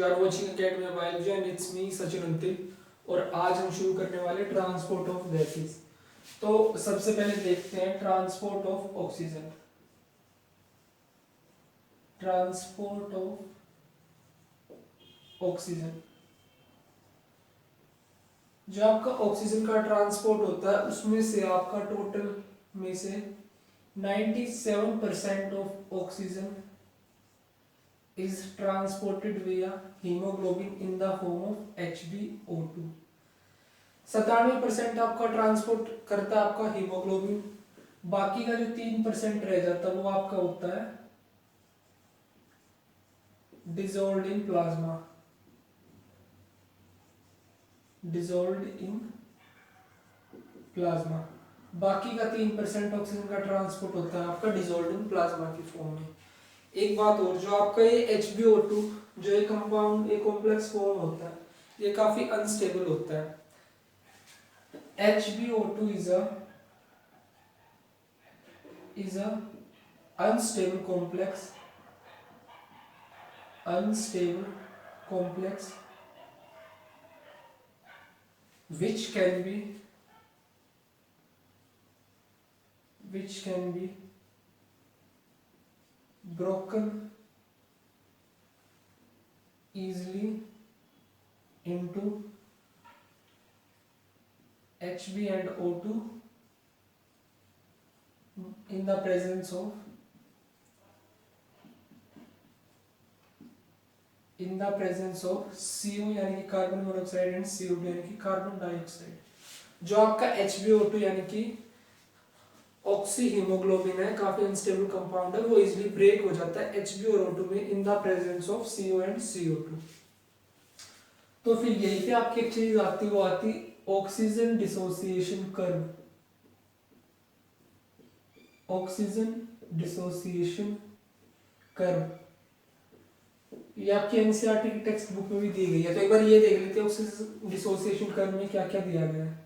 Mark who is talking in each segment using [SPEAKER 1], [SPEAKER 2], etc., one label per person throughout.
[SPEAKER 1] You are watching academy of biology and it's me Sachin Antil. और आज हम शुरू करने वाले ट्रांसपोर्ट ऑफ गैसेस। तो सबसे पहले देखते हैं transport of oxygen. Transport of oxygen, जो आपका ऑक्सीजन का ट्रांसपोर्ट होता है उसमें से आपका टोटल में से 97% of oxygen is transported via hemoglobin in the form of HbO2। 97% आपका ट्रांसपोर्ट करता है आपका हीमोग्लोबिन। बाकी का जो 3% रह जाता है वो आपका होता है dissolved in plasma. Dissolved in plasma, बाकी का 3% ऑक्सीजन का ट्रांसपोर्ट होता है आपका डिजोल्व्ड इन प्लाज्मा की फॉर्म में। एक बात और, जो आपका ये HbO2 जो एक कंपाउंड एक कॉम्प्लेक्स फॉर्म होता है, ये काफी अनस्टेबल होता है। HbO2 is a unstable complex which can be broken easily into Hb and O2 in the presence of CO यानी कि कार्बन मोनोऑक्साइड एंड CO2 यानी कि कार्बन डाइऑक्साइड। जो आपका HbO2 यानी कि ऑक्सी हीमोग्लोबिन है, काफी अनस्टेबल कंपाउंड है, वो इजीली ब्रेक हो जाता है Hb और O2 में in the presence of CO and CO2। तो फिर यही पे आपकी एक चीज आती, वो आती oxygen dissociation curve. Oxygen dissociation curve ये आपकी एनसीईआरटी की टेक्स्ट बुक में भी दी गई है, तो एक बार ये देख लेते हैं ऑक्सीजन डिसोसिएशन कर्व में क्या क्या दिया गया है।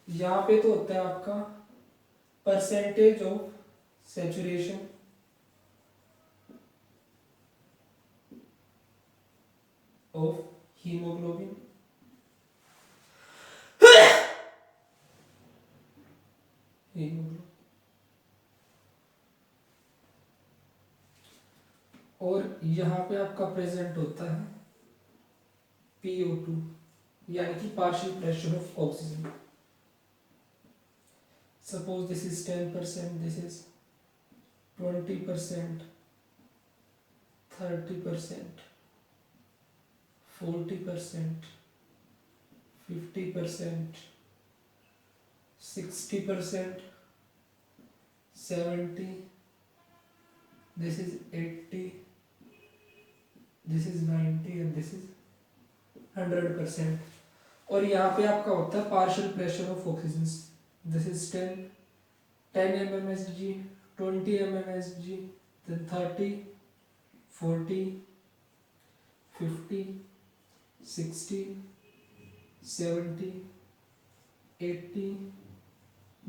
[SPEAKER 1] यहाँ पे तो होता है आपका percentage of saturation, of haemoglobin, और यहाँ पे आपका प्रेजेंट होता है PO2 यानी कि partial pressure of oxygen. Suppose this is 10%, this is 20%, 30%, 40%, 50%, 60%, 70, this is 80, this is 90 and this is 100%। और यहाँ पे आपका होता है partial pressure of oxygen. This is 10 mmHg, 20 mmHg, then 30, 40, 50, 60, 70, 80,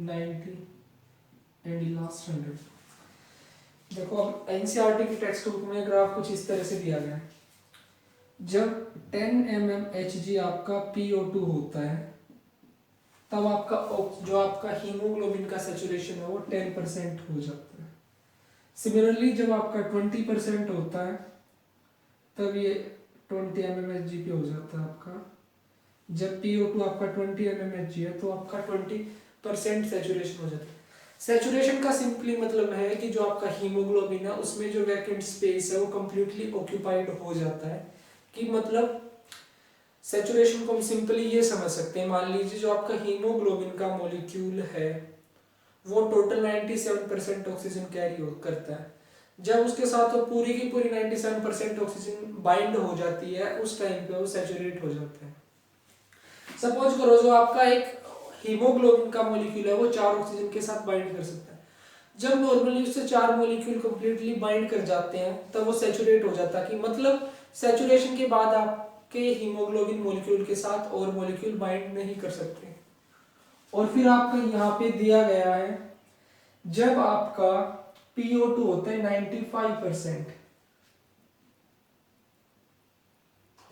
[SPEAKER 1] 90 and last 100। देखो अब एनसीईआरटी की टेक्स्ट बुक में ग्राफ कुछ इस तरह से दिया गया है। जब 10 mmHg आपका PO2 होता है तब आपका जो आपका हीमोग्लोबिन का सैचुरेशन है वो 10% हो जाता है। सिमिलरली जब आपका 20% होता है तब ये 20 mmHg पे हो जाता है आपका। जब PO2 आपका 20 mmHg है तो आपका 20% सैचुरेशन हो जाता है। सैचुरेशन का सिंपली मतलब है कि जो आपका हीमोग्लोबिन है उसमें जो वैकेंट स्पेस है वो कंप्लीटली ऑक्यूपाइड हो जाता है। कि मतलब सैचुरेशन को हम सिंपली ये समझ सकते हैं, मान लीजिए जो आपका हीमोग्लोबिन का मॉलिक्यूल है वो टोटल 97% ऑक्सीजन कैरी करता है। जब उसके साथ वो पूरी की पूरी 97% ऑक्सीजन बाइंड हो जाती है उस टाइम पे वो सैचुरेट हो जाता है। सपोज करो जो आपका एक हीमोग्लोबिन का मॉलिक्यूल है वो 4 ऑक्सीजन के साथ बाइंड कर सकता है। जब नॉर्मली उससे 4 मॉलिक्यूल कंप्लीटली बाइंड कर जाते हैं तब वो सैचुरेट हो जाता है। कि मतलब सैचुरेशन के बाद आप के हीमोग्लोबिन मॉलिक्यूल के साथ और मॉलिक्यूल बाइंड नहीं कर सकते। और फिर आपका यहाँ पे दिया गया है जब आपका PO2 होता है 95%,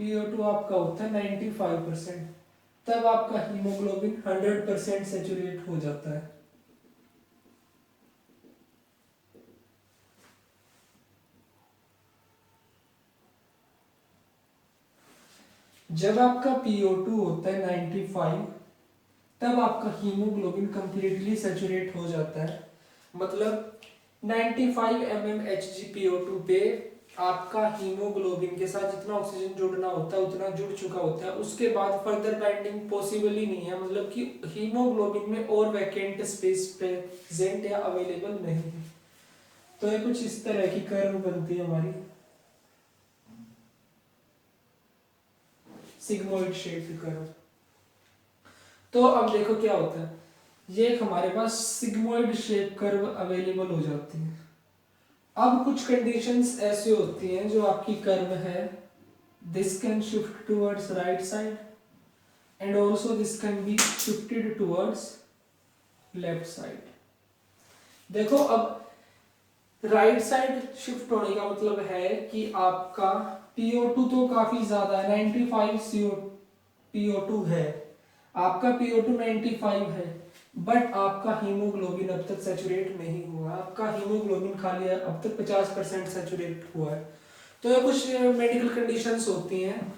[SPEAKER 1] PO2 आपका होता है 95%, तब आपका हीमोग्लोबिन 100% सेचुरेट हो जाता है। जब आपका PO2 होता है 95, तब आपका हीमोग्लोबिन कंप्लीटली सेचुरेट हो जाता है। मतलब 95 mmHgPO2 पे आपका हीमोग्लोबिन के साथ जितना ऑक्सीजन जुड़ना होता है उतना जुड़ चुका होता है। उसके बाद फर्दर बाइंडिंग पॉसिबल ही नहीं है, मतलब कि हीमोग्लोबिन में और वैकेंट स्पेस प्रेजेंट या अवेलेबल नहीं है। तो ये कुछ इस तरह की कर्व बनती है हमारी सिग्मोइड शेप्ड कर्व। तो अब देखो क्या होता है, ये एक हमारे पास सिग्मोइड शेप कर्व अवेलेबल हो जाती है। अब कुछ कंडीशंस ऐसे होती हैं जो आपकी कर्व है, this can shift towards right side and also this can be shifted towards left side. देखो अब राइट साइड शिफ्ट होने का मतलब है कि आपका PO2 तो काफी ज्यादा है, 95 PO2 है, आपका PO2 95 है, बट आपका हीमोग्लोबिन अब तक सैचुरेट नहीं हुआ। आपका हीमोग्लोबिन खाली अब तक 50% सैचुरेट हुआ है। तो ये कुछ मेडिकल कंडीशंस होती हैं।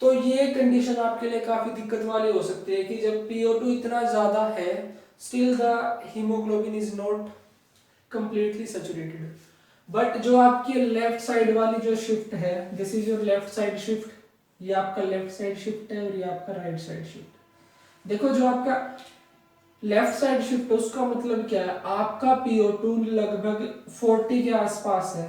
[SPEAKER 1] तो ये कंडीशन आपके लिए काफी दिक्कत वाली हो सकती है कि जब PO2 इतना ज्यादा है, still the haemoglobin is not completely saturated. But जो आपकी लेफ्ट साइड वाली जो शिफ्ट है, this is your left side shift, ये आपका लेफ्ट साइड शिफ्ट है और ये आपका राइट साइड शिफ्ट। देखो जो आपका लेफ्ट साइड शिफ्ट है उसका मतलब क्या है, आपका PO2 लगभग 40 के आसपास है।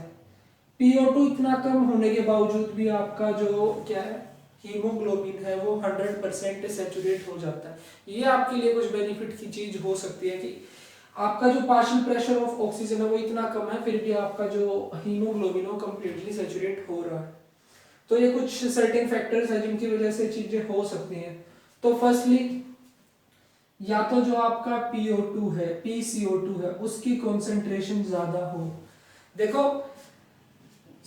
[SPEAKER 1] PO2 इतना कम होने के बावजूद भी आपका जो क्या है हीमोग्लोबिन है वो 100% सेचुरेट हो जाता है। ये आपके लिए कुछ बेनिफिट की चीज हो सकती है कि आपका जो पार्शियल प्रेशर ऑफ ऑक्सीजन है वो इतना कम है, फिर भी आपका जो हीमोग्लोबिन है वो कंप्लीटली सेचुरेट हो रहा है। तो ये कुछ सर्टेन फैक्टर्स हैं जिनकी वजह से चीजें हो सकती हैं। तो फर्स्टली या तो जो आपका PO2 है, PCO2 है, उसकी कॉन्सेंट्रेशन ज्यादा हो। देखो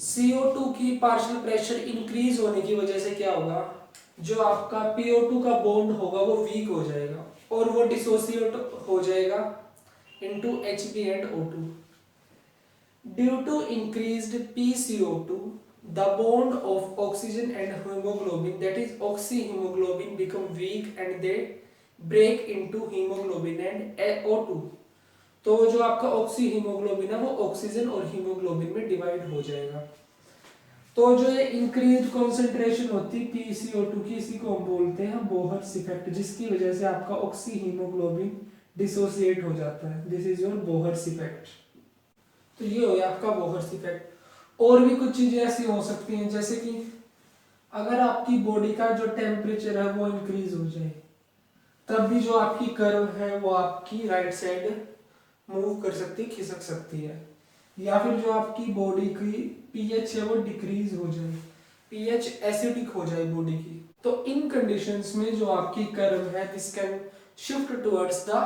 [SPEAKER 1] CO2 की पार्शियल प्रेशर इंक्रीज होने की वजह से क्या होगा, जो आपका PO2 का बॉन्ड होगा वो वीक हो जाएगा और वो डिसोसिएट हो जाएगा into Hb and O2. Due to increased PCO2, the bond of oxygen and hemoglobin, that is oxyhemoglobin, become weak and they break into hemoglobin and O2. तो जो आपका ऑक्सी हीमोग्लोबिन है वो ऑक्सीजन और हीमोग्लोबिन में divide हो जाएगा। तो जो ये इंक्रीज कॉन्सेंट्रेशन होती है PCO2 की, इसी को हम बोलते हैं बोहर्स इफेक्ट, जिसकी वजह से आपका ऑक्सी हीमोग्लोबिन डिसोसिएट हो जाता है। This is your Bohr's effect. तो ये हो गया आपका बोहर्स इफेक्ट। और भी कुछ चीजें ऐसी हो सकती हैं जैसे कि अगर आपकी बॉडी का जो टेम्परेचर है वो इंक्रीज हो जाए, तब भी जो आपकी कर्व है वो आपकी राइट साइड मूव कर सकती है, खिसक सकती है। या फिर जो आपकी बॉडी की पीएच है वो डिक्रीज हो जाए, पीएच एसिडिक हो जाए बॉडी की। तो इन कंडीशंस में जो आपकी कर्व है this can shift towards the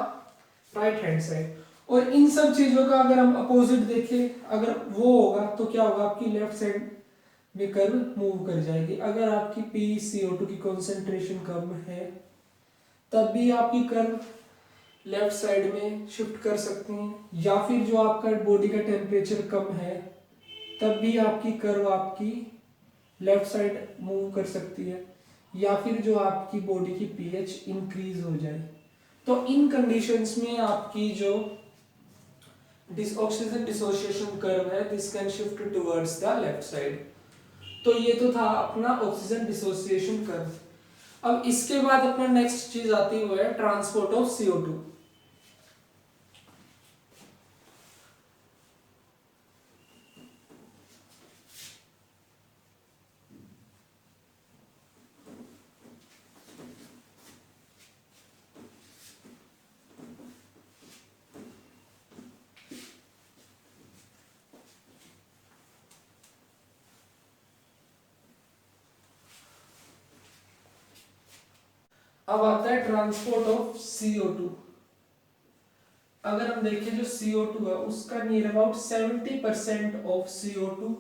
[SPEAKER 1] right hand side. और इन सब चीजों का अगर हम अपोजिट देखें, अगर वो होगा तो क्या होगा, आपकी लेफ्ट साइड में कर्व मूव कर जाएगी। अगर आपकी PCO2 की कॉन्सेंट्रेशन कम है तब भी आपकी कर्व लेफ्ट साइड में शिफ्ट कर सकते हैं, या फिर जो आपका बॉडी का टेम्परेचर कम है तब भी आपकी कर्व आपकी लेफ्ट साइड मूव कर सकती है, या फिर जो आपकी बॉडी की पीएच इंक्रीज हो जाए। तो इन कंडीशंस में आपकी जो ऑक्सीजन डिसोसिएशन कर्व है this can shift towards the left side. तो ये तो था अपना ऑक्सीजन डिसोसिएशन कर्व। अब इसके बाद अपना नेक्स्ट चीज आती है वो है ट्रांसपोर्ट ऑफ CO2। अब आता है ट्रांसपोर्ट ऑफ CO2। अगर हम देखें जो CO2 है उसका near about 70% of CO2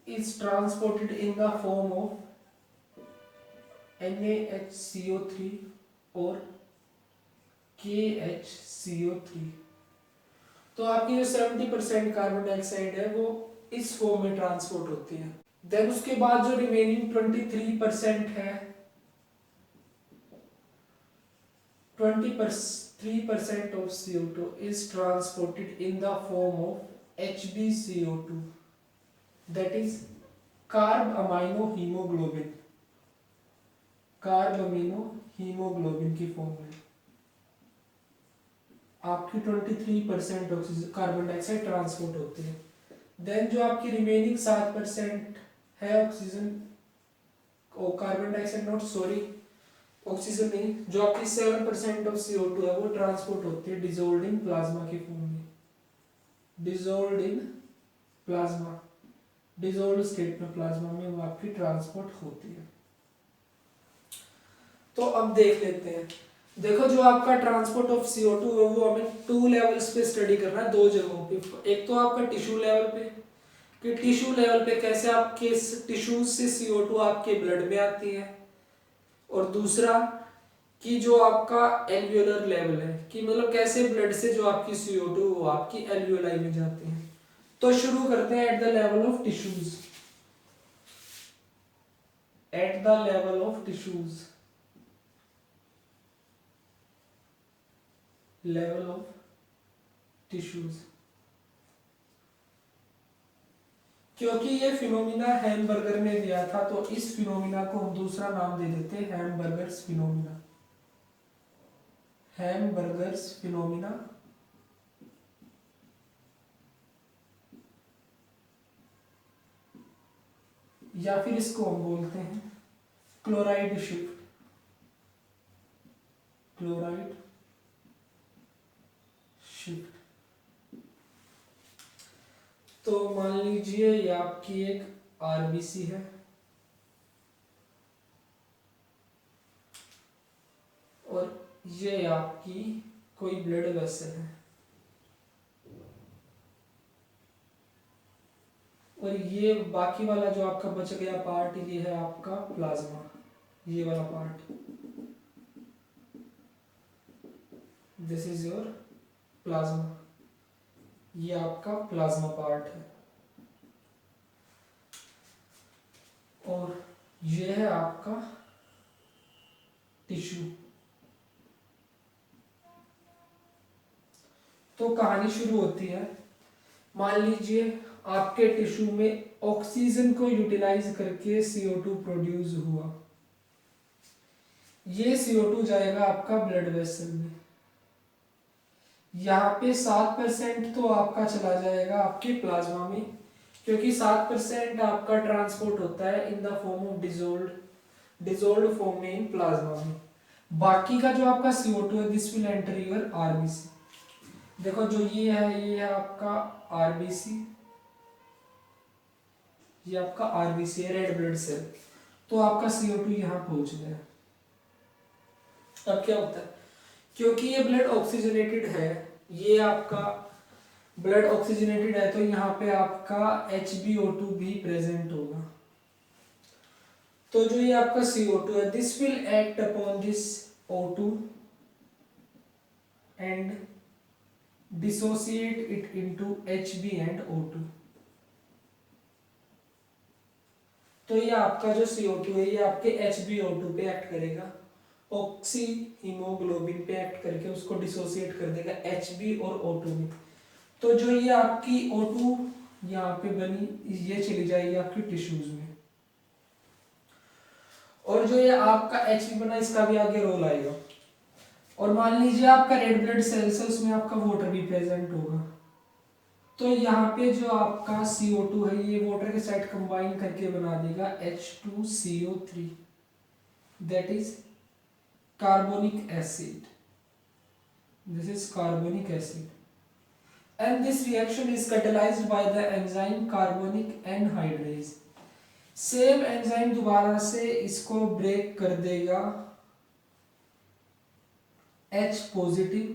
[SPEAKER 1] is transported in the form of NaHCO3 or KHCO3। तो आपकी जो 70% कार्बन डाइऑक्साइड है वो इस फॉर्म में ट्रांसपोर्ट होती है। देन उसके बाद जो रिमेनिंग 23% है, 23% of CO2 is transported in the form of HbCO2, that is carb amino haemoglobin, carb amino haemoglobin की फॉर्म में आपकी 23% ऑक्सीजन कार्बन डाइऑक्साइड ट्रांसपोर्ट होती है। देन जो आपकी रिमेनिंग 7% है ऑक्सीजन और carbon dioxide, not sorry oxygen नहीं, जो आपकी 7% ऑफ CO2 है वो ट्रांसपोर्ट होती है डिसॉल्व्ड इन प्लाज्मा की फॉर्म में, dissolved in plasma, dissolved state में प्लाज्मा में वो आपकी ट्रांसपोर्ट होती है। तो अब देख लेते हैं। देखो जो आपका ट्रांसपोर्ट ऑफ CO2 है वो हमें 2 लेवल्स पे स्टडी करना है, 2 जगहों पे। एक तो आपका टिश्यू लेवल पे कि टिश्यू लेवल पे कैसे आपके टिश्यूज से CO2 आपके ब्लड में आती है, और दूसरा कि जो आपका एल्वियोलर लेवल है कि मतलब कैसे ब्लड से जो आपकी CO2 वो आपकी एल्वियोलाई में जाती है। तो शुरू करते हैं at the level of tissues. Eight the level of tissues, level of tissues, क्योंकि ये फिनोमिना हैमबर्गर ने दिया था तो इस फिनोमिना को हम दूसरा नाम दे देते हैं हैमबर्गर्स फिनोमिना, हैमबर्गर्स फिनोमिना। या फिर इसको हम बोलते हैं क्लोराइड शिफ्ट, क्लोराइड शिफ्ट। तो मान लीजिए ये आपकी एक आरबीसी है और ये आपकी कोई ब्लड वेसल है, और ये बाकी वाला जो आपका बच गया पार्ट ये है आपका प्लाज्मा, ये वाला part, this is your plasma, ये आपका प्लाज्मा पार्ट है, और ये है आपका टिश्यू। तो कहानी शुरू होती है। मान लीजिए आपके टिश्यू में ऑक्सीजन को यूटिलाइज करके CO2 प्रोड्यूस हुआ, ये CO2 जाएगा आपका ब्लड वेसल में, यहाँ पे 7% तो आपका चला जाएगा आपके प्लाज्मा में, क्योंकि 7% आपका ट्रांसपोर्ट होता है in the form of dissolved form में इन प्लाज्मा में। बाकी का जो आपका CO2 है this will enter your RBC. देखो जो ये है आपका आरबीसी, ये आपका आरबीसी है, रेड ब्लड सेल। तो आपका CO2 यहाँ पहुंच गया। अब क्या होता है, क्योंकि ये ब्लड ऑक्सीजनेटेड है, ये आपका ब्लड ऑक्सीजनेटेड है, तो यहाँ पे आपका HbO2 भी प्रेजेंट होगा। तो जो ये आपका CO2 है this will act upon this O2 and dissociate it into Hb and O2। तो ये आपका जो CO2 है ये आपके HbO2 पे एक्ट करेगा, ऑक्सी हीमोग्लोबिन पे एक्ट करके उसको डिसोसिएट कर देगा Hb और O2 में। तो जो ये आपकी O2 यहाँ पे बनी ये चली जाएगी आपकी टिश्यूज में, और जो ये आपका Hb बना इसका भी आगे रोल आएगा। और मान लीजिए आपका रेड ब्लड सेल्स है उसमें आपका वाटर भी प्रेजेंट होगा, तो यहाँ पे जो आपका CO2 है ये वाटर के साथ कंबाइन करके बना देगा H2CO3, that is carbonic acid, this is carbonic acid, and this reaction is catalyzed by the enzyme carbonic anhydrase। Same enzyme दोबारा से इसको ब्रेक कर देगा H positive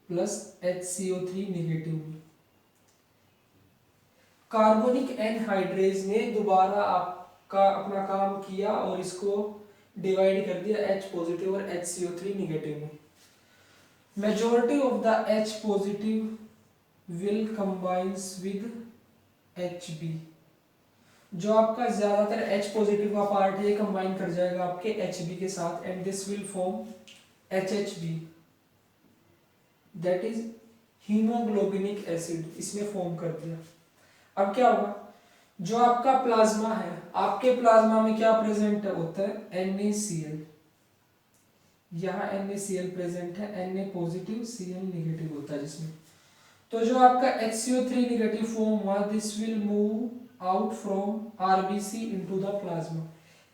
[SPEAKER 1] plus HCO3 negative में। कार्बोनिक एनहाइड्रेज ने दोबारा आपका अपना काम किया और इसको डिवाइड कर दिया H पॉजिटिव और HCO3 निगेटिव में। Majority of the H positive will combines with Hb। जो आपका ज्यादातर H पॉजिटिव का पार्ट है ये कंबाइन कर जाएगा आपके Hb के साथ and this will form HHB, that is haemoglobinic acid, इसने फॉर्म कर दिया। अब क्या होगा, जो आपका प्लाज्मा है, आपके प्लाज्मा में क्या प्रेजेंट होता है, NaCl, यहाँ NaCl प्रेजेंट है, Na पॉजिटिव Cl नेगेटिव होता है जिसमें। तो जो आपका HCO3 नेगेटिव फॉर्म हुआ, this will move out from RBC into the plasma.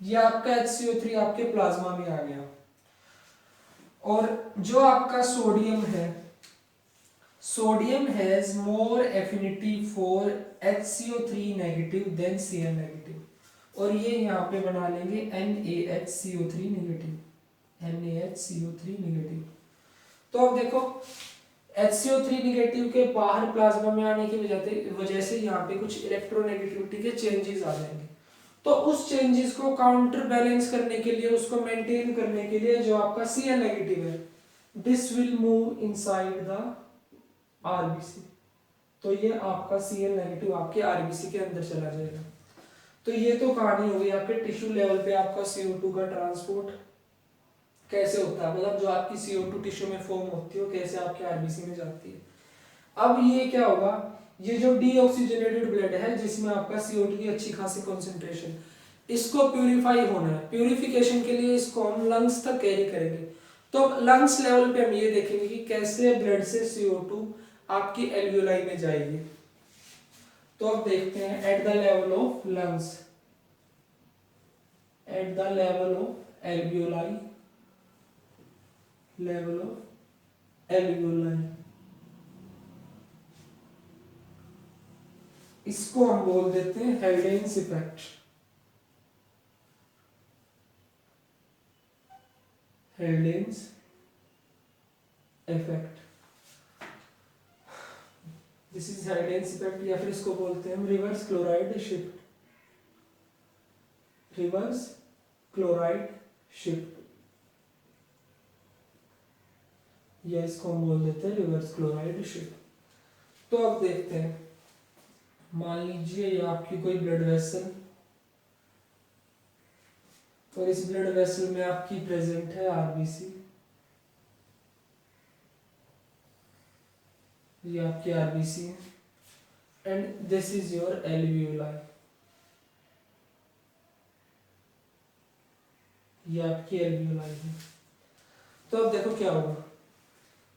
[SPEAKER 1] ये आपका HCO3 आपके प्लाज्मा में आ गया। और जो आपका सोडियम है, sodium has more affinity for HCO3 negative than Cl negative, और ये यहाँ पे बना लेंगे NaHCO3 नेगेटिव, NaHCO3 नेगेटिव। तो अब देखो HCO3 नेगेटिव के बाहर प्लाज्मा में आने की वजह से यहाँ पे कुछ इलेक्ट्रोनेगेटिविटी के चेंजेस आ जाएंगे। तो उस चेंजेस को काउंटर बैलेंस करने के लिए, उसको मेंटेन करने के लिए जो आपका Cl नेगेटिव है, this will move inside the RBC। तो ये आपका Cl नेगेटिव आपके RBC के अंदर चला जाएगा। तो ये तो कहानी हो गई आपके टिश्यू लेवल पे आपका CO2 का ट्रांसपोर्ट कैसे होता है, मतलब जो आपकी CO2 टिश्यू में फॉर्म होती है कैसे आपके RBC में जाती है। अब ये क्या होगा, ये जो डीऑक्सीजनेटेड ब्लड है जिसमें आपका CO2 की अच्छी खासी कंसंट्रेशन, इसको प्यूरिफाई होना है। प्यूरिफिकेशन के लिए इसको हम लंग्स तक कैरी करेंगे। तो लंग्स लेवल पे हम ये देखेंगे कि कैसे ब्लड से CO2 आपकी एल्वियोलाई में जाएगी। तो अब देखते हैं at the level of lungs, at the level of alveoli, level of alveoli, इसको हम बोल देते हैं Haldane's effect, Haldane's effect, this is Haldane's effect, या फिर इसको बोलते हैं reverse chloride shift, reverse chloride shift, या इसको हम बोल देते हैं रिवर्स क्लोराइड शिफ्ट। तो अब देखते हैं, मान लीजिए ये आपकी कोई ब्लड वेसल, और इस ब्लड वेसल में आपकी प्रेजेंट है RBC, ये आपकी RBC है and this is your alveoli, ये आपकी एल्वियोलाई है। तो अब देखो क्या होगा,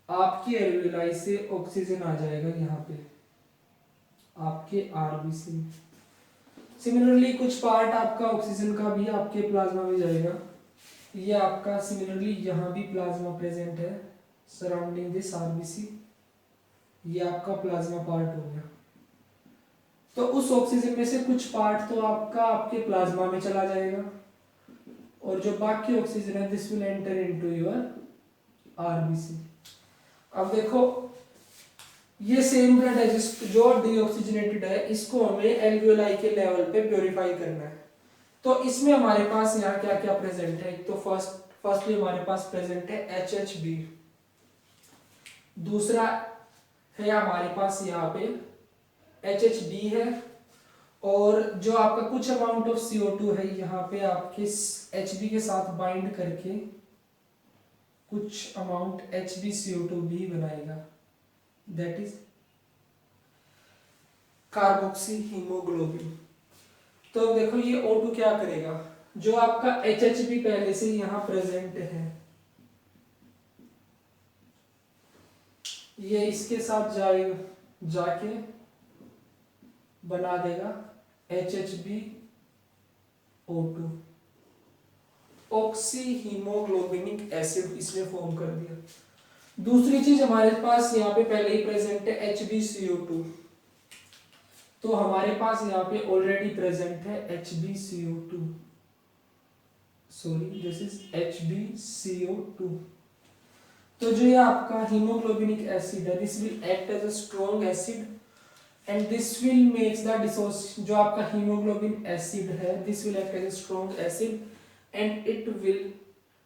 [SPEAKER 1] आपकी एल्वियोलाई से ऑक्सीजन आ जाएगा यहाँ पे आपके RBC में। सिमिलरली कुछ पार्ट आपका ऑक्सीजन का भी आपके प्लाज्मा में जाएगा। ये आपका सिमिलरली यहाँ भी प्लाज्मा प्रेजेंट है सराउंडिंग दिस RBC, ये आपका प्लाज्मा पार्ट हो गया। तो उस ऑक्सीजन में से कुछ पार्ट तो आपका आपके प्लाज्मा में चला जाएगा, और जो बाकी ऑक्सीजन है this will enter into your RBC। अब देखो ये सेम ब्लड है जो डीऑक्सीजनेटेड है, इसको हमें एल्वियोलाई के लेवल पे प्योरीफाई करना है। तो इसमें हमारे पास यहाँ क्या क्या प्रेजेंट है, एक तो फर्स्टली हमारे पास प्रेजेंट है HHB, दूसरा है हमारे पास यहाँ पे HHD है, और जो आपका कुछ अमाउंट ऑफ CO2 है यहाँ पे आपके HB के साथ बाइंड करके कुछ अमाउंट HbCO2 भी बनाएगा, दैट इज कार्बोक्सी हीमोग्लोबिन। तो देखो ये O2 क्या करेगा, जो आपका HHB पहले से यहाँ प्रेजेंट है ये इसके साथ जाएगा, जाके बना देगा HHbO2, ऑक्सी हीमोग्लोबिनिक एसिड इसने फॉर्म कर दिया। दूसरी चीज हमारे पास यहाँ पे पहले ही प्रेजेंट है HbCO2, तो हमारे पास यहाँ पे ऑलरेडी प्रेजेंट है HbCO2, sorry this is HbCO2। तो जो ये आपका हीमोग्लोबिनिक एसिड है this will act as a strong acid and this will makes the जो आपका हीमोग्लोबिन एसिड है, this will act as a strong acid and it will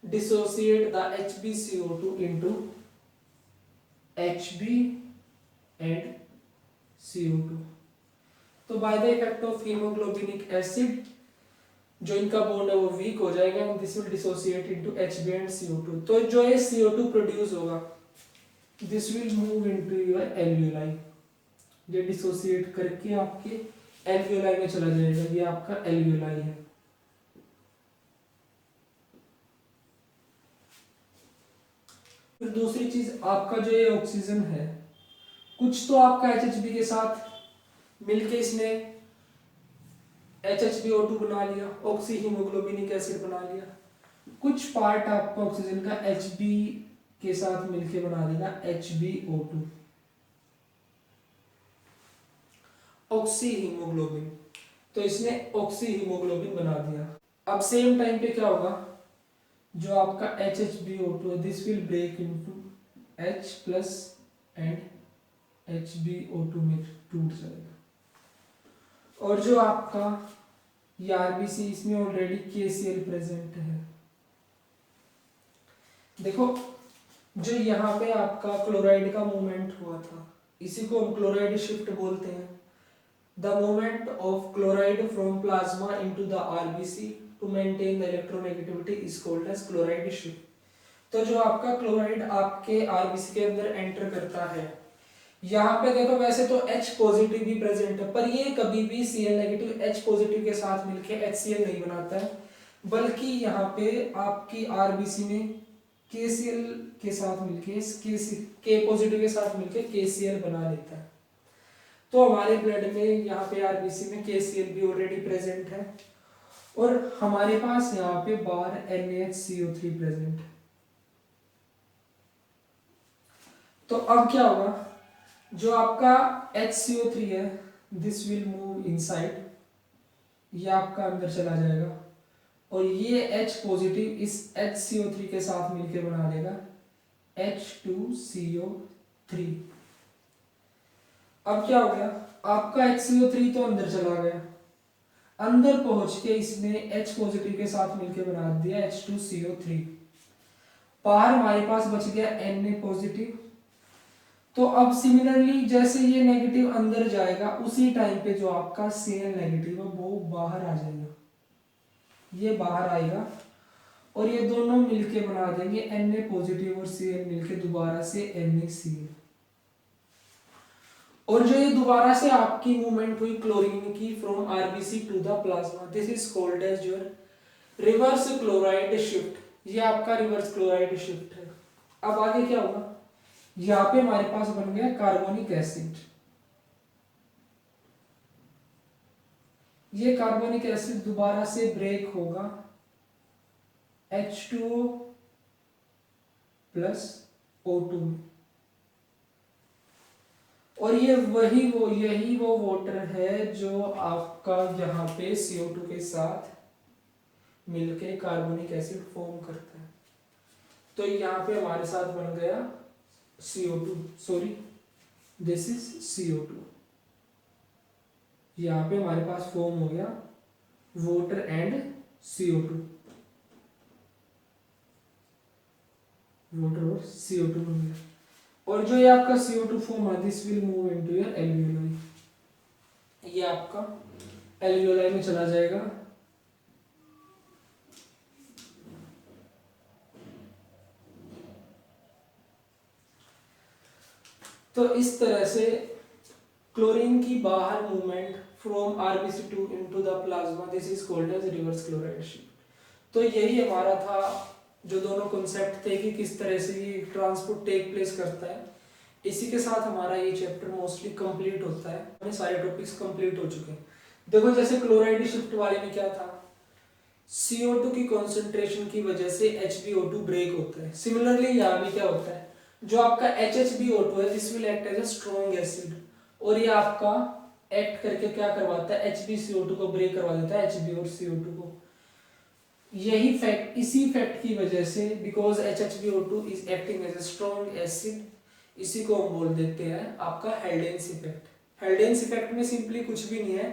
[SPEAKER 1] dissociate the HbCO2 into Hb and CO2. तो by the effect of haemoglobinic acid जो इनका bond है वो weak हो जाएगा and this will dissociate into Hb and CO2. तो जो ये CO2 प्रोड्यूस होगा this will move into your alveoli, ये डिसोसिएट करके आपके एल्वियोलाई में चला जाएगा, ये आपका एल्वियोलाई है। फिर दूसरी चीज आपका जो ये ऑक्सीजन है, कुछ तो आपका HHB के साथ मिलके इसने HHbO2 बना लिया, ऑक्सी हीमोग्लोबिनिक एसिड बना लिया, कुछ पार्ट आपका ऑक्सीजन का Hb के साथ मिलके बना देगा HbO2, ऑक्सी हीमोग्लोबिन। तो इसने ऑक्सी हीमोग्लोबिन बना दिया। अब सेम टाइम पे क्या होगा, जो आपका HHbO2 है this will break into H plus and HbO2 में टूट जाएगा। और जो आपका ये RBC इसमें ऑलरेडी KCl प्रेजेंट है। देखो जो यहाँ पे आपका क्लोराइड का मूवमेंट हुआ था, इसी को हम क्लोराइड शिफ्ट बोलते हैं। The movement of chloride from plasma into the RBC to maintain the electronegativity is called as chloride shift. तो जो आपका क्लोराइड आपके RBC के अंदर एंटर करता है, यहाँ पे देखो वैसे तो H पॉजिटिव भी प्रेजेंट है, पर ये कभी भी Cl नेगेटिव H पॉजिटिव के साथ मिलके HCl नहीं बनाता है, बल्कि यहाँ पे आपकी RBC में KCl के साथ मिलके K पॉजिटिव के साथ मिलके KCl बना लेता है। तो हमारे ब्लड में यहाँ पे RBC में KCl भी ऑलरेडी प्रेजेंट है और हमारे पास यहाँ पे बाहर NaHCO3 प्रेजेंट है। तो अब क्या होगा, जो आपका HCO3 है दिस विल मूव इनसाइड, ये आपका अंदर चला जाएगा और ये H पॉजिटिव इस HCO3 के साथ मिलके बना देगा H2CO3। अब क्या हो गया, आपका HCO3 तो अंदर चला गया, अंदर पहुंच के इसने H पॉजिटिव के साथ मिलके बना दिया H2CO3। बाहर हमारे पास बच गया Na पॉजिटिव। तो अब सिमिलरली जैसे ये नेगेटिव अंदर जाएगा उसी टाइम पे जो आपका Cl नेगेटिव है वो बाहर आ जाएगा, ये बाहर आएगा और ये दोनों मिलके बना देंगे Na पॉजिटिव और Cl मिलके दोबारा से NaCl। और जो ये दोबारा से आपकी मूवमेंट हुई क्लोरीन की from RBC to the plasma, this is called as your reverse chloride shift. ये आपका रिवर्स क्लोराइड शिफ्ट है। अब आगे क्या होगा, यहाँ पे हमारे पास बन गया कार्बोनिक एसिड। ये कार्बोनिक एसिड दोबारा से ब्रेक होगा H2O प्लस O2 में और यही वो वाटर है जो आपका यहाँ पे CO2 के साथ मिलके कार्बोनिक एसिड फॉर्म करता है। तो यहाँ पे हमारे साथ बन गया CO2, sorry this is CO2। यहाँ पे हमारे पास फॉर्म हो गया वाटर एंड CO2, वाटर और CO2 बन गया। और जो ये आपका CO2 फॉर्म है this will move into your alveoli, ये आपका एल्वियोलाई में चला जाएगा। तो इस तरह से क्लोरीन की बाहर movement from RBC2 into the plasma, this is called as reverse chloride shift. तो यही हमारा था, जो दोनों कॉन्सेप्ट थे कि किस तरह से ये ट्रांसपोर्ट टेक प्लेस करता है। इसी के साथ हमारा ये चैप्टर मोस्टली कंप्लीट होता है, हमें सारे टॉपिक्स कंप्लीट हो चुके हैं। देखो जैसे क्लोराइड शिफ्ट वाले में क्या था, CO2 की कॉन्सेंट्रेशन की वजह से HbO2 ब्रेक होता है। सिमिलरली यहाँ भी क्या होता है, जो आपका HHbO2 है this will act as a strong acid और ये आपका एक्ट करके क्या करवाता है, HbCO2 को ब्रेक करवा देता है Hb और CO2 को। यही फैक्ट, इसी फैक्ट की वजह से because HHbO2 is acting as a strong acid, इसी को हम बोल देते हैं आपका हेल्डेन्स इफेक्ट। हेल्डेन्स इफेक्ट में सिंपली कुछ भी नहीं है.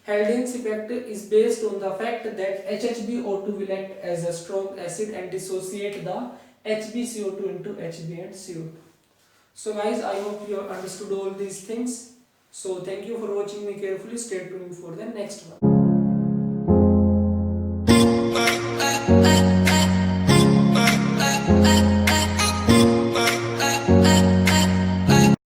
[SPEAKER 1] Haldane's effect is based on the fact that HHbO2 will act as a strong acid and dissociate the HbCO2 into Hb and CO2. So guys, I hope you have understood all these things. So thank you for watching me carefully. Stay tuned for the next one.